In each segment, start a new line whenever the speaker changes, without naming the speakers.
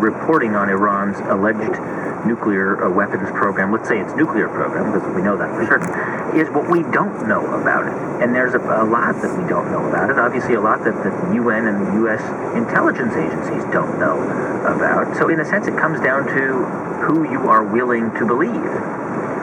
reporting on Iran's alleged nuclear weapons program, let's say it's nuclear program, because we know that for certain, is what we don't know about it. And there's a lot that we don't know about it. Obviously, a lot that the UN and the U.S. intelligence agencies don't know about. So in a sense, it comes down to who you are willing to believe.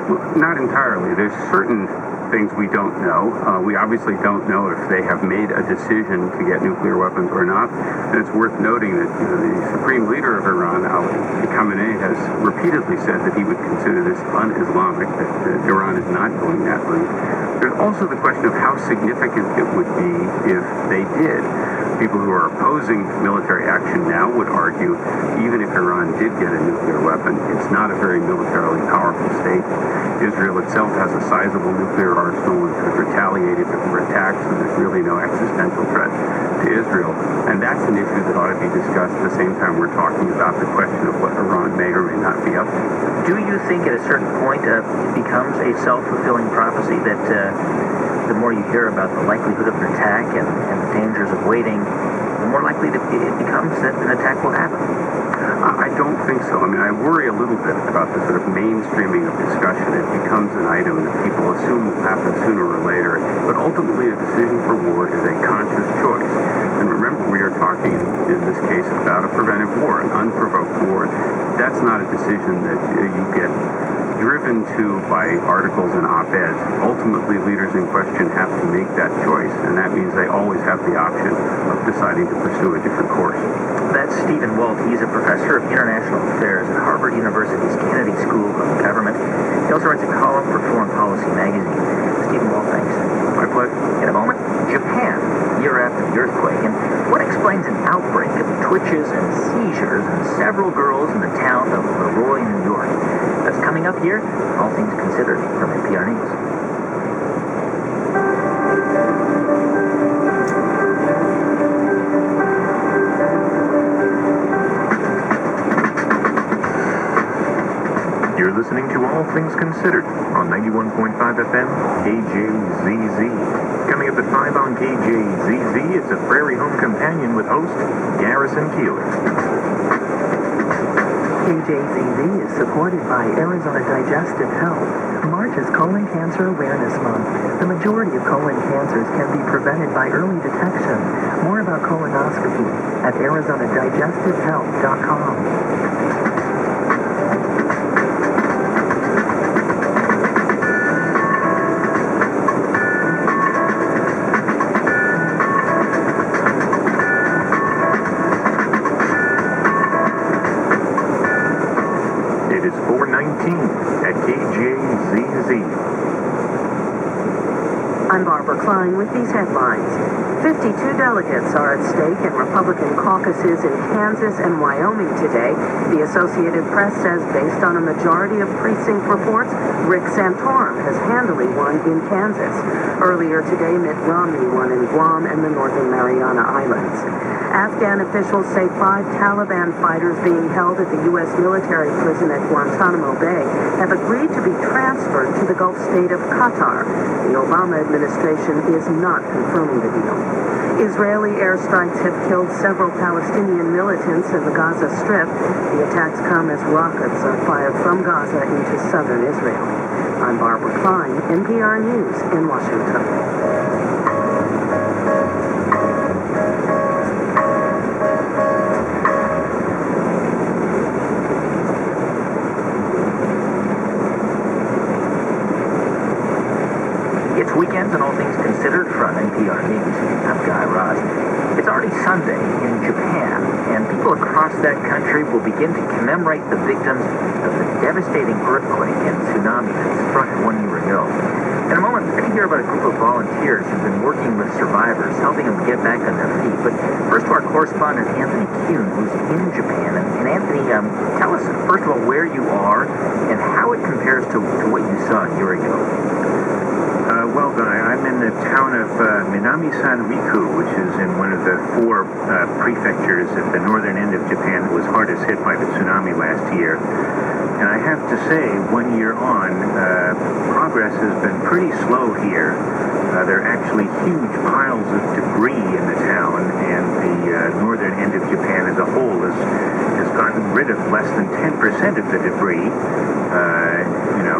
Well, not entirely. There's certain things we don't know. We obviously don't know if they have made a decision to get nuclear weapons or not. And it's worth noting that the supreme leader of Iran, Ali Khamenei, has repeatedly said that he would consider this un-Islamic, that Iran is not going that route. There's also the question of how significant it would be if they did. People who are opposing military action now would argue, even if Iran did get a nuclear weapon, it's not a very militarily powerful state. Israel itself has a sizable nuclear arsenal and could retaliate if it were attacked, so there's really no existential threat to Israel. And that's an issue that ought to be discussed at the same time we're talking about the question of what Iran may or may not be up to.
Do you think at a certain point it becomes a self-fulfilling prophecy that the more you hear about the likelihood of an attack and the dangers of waiting, the more likely it becomes that an attack will happen?
I don't think so. I mean, I worry a little bit about the sort of mainstreaming of discussion. It becomes an item that people assume will happen sooner or later. But ultimately, a decision for war is a conscious choice. And remember, we are talking in this case about a preventive war, an unprovoked war. That's not a decision that you get driven to by articles and op-eds. Ultimately, leaders in question have to make that choice, and that means they always have the option of deciding to pursue a different course.
That's Stephen Walt. He's a professor of international affairs at Harvard University's Kennedy School of Government. He also writes a column for Foreign Policy magazine. Stephen Walt, thanks.
My pleasure.
In a moment, Japan, year after the earthquake, and what explains an outbreak of twitches and seizures in several girls in the town of Leroy, New York. That's coming up here, All Things Considered, from NPR News.
You're listening to All Things Considered on 91.5 FM, KJZZ. Coming up at 5 on KJZZ, it's a Prairie Home Companion with host Garrison Keeler.
KJZZ is supported by Arizona Digestive Health. March is Colon Cancer Awareness Month. The majority of colon cancers can be prevented by early detection. More about colonoscopy at ArizonaDigestiveHealth.com.
At KJZZ.
I'm Barbara Klein with these headlines. 52 delegates are at stake in Republican caucuses in Kansas and Wyoming today. The Associated Press says based on a majority of precinct reports, Rick Santorum has handily won in Kansas. Earlier today, Mitt Romney won in Guam and the Northern Mariana Islands. Afghan officials say 5 Taliban fighters being held at the U.S. military prison at Guantanamo Bay have agreed to be transferred to the Gulf state of Qatar. The Obama administration is not confirming the deal. Israeli airstrikes have killed several Palestinian militants in the Gaza Strip. The attacks come as rockets are fired from Gaza into southern Israel. I'm Barbara Klein, NPR News in Washington.
Weekends and All Things Considered from NPR News. I'm Guy Raz. It's already Sunday in Japan, and people across that country will begin to commemorate the victims of the devastating earthquake and tsunami that struck 1 year ago. In a moment, we're going to hear about a group of volunteers who've been working with survivors, helping them get back on their feet. But first to our correspondent, Anthony Kuhn, who's in Japan. And Anthony, tell us, first of all, where you are and how it compares to what you saw a year ago.
Well, Guy, I'm in the town of Minami-san-Riku, which is in one of the 4 prefectures at the northern end of Japan that was hardest hit by the tsunami last year. And I have to say, 1 year on, progress has been pretty slow here. There are actually huge piles of debris in the town, and the northern end of Japan as a whole has gotten rid of less than 10% of the debris.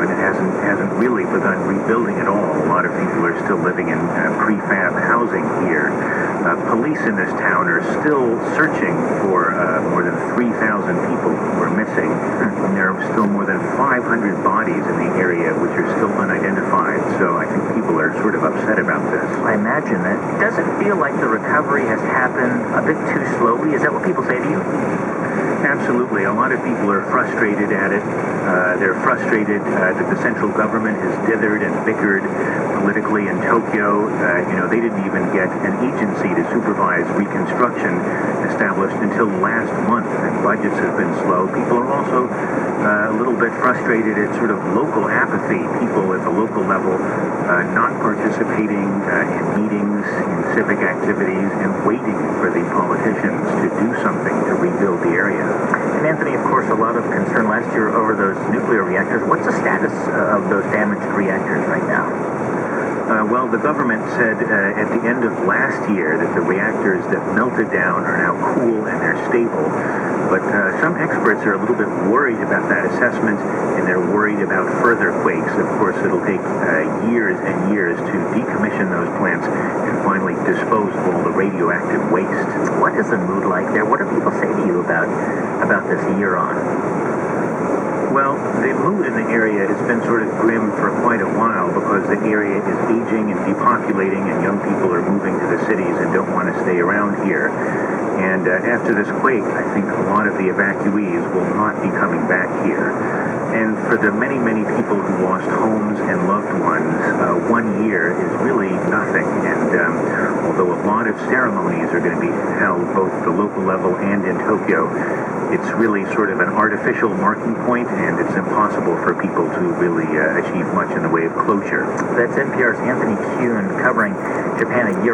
And it hasn't really begun rebuilding at all. A lot of people are still living in prefab housing here. Police in this town are still searching for more than 3,000 people who are missing. And there are still more than 500 bodies in the area which are still unidentified. So I think people are sort of upset about this.
I imagine that. Does it feel like the recovery has happened a bit too slowly? Is that what people say to you?
Absolutely. A lot of people are frustrated at it. They're frustrated that the central government has dithered and bickered politically in Tokyo. They didn't even get an agency to supervise reconstruction established until last month, and budgets have been slow. People are also a little bit frustrated at sort of local apathy. People at the local level not participating in meetings, in civic activities, and waiting for the politicians to do something to rebuild the area.
And Anthony, of course, a lot of concern last year over those nuclear reactors. What's the status of those damaged reactors right now?
Well, the government said at the end of last year that the reactors that melted down are now cool and they're stable. But some experts are a little bit worried about that assessment, and they're worried about further quakes. Of course, it'll take years and years to decommission those plants and finally dispose of all the radioactive waste.
What is the mood like there? What do people say to you about this year on?
Well, the mood in the area has been sort of grim for quite a while because the area is aging and depopulating, and young people are moving to the cities and don't want to stay around here. And after this quake, I think a lot of the evacuees will not be coming back here. And for the many, many people who lost homes and loved ones, 1 year is really nothing. And although a lot of ceremonies are going to be held both at the local level and in Tokyo, it's really sort of an artificial marking point, and it's impossible for people to really achieve much in the way of closure.
That's NPR's Anthony Kuhn covering Japan a year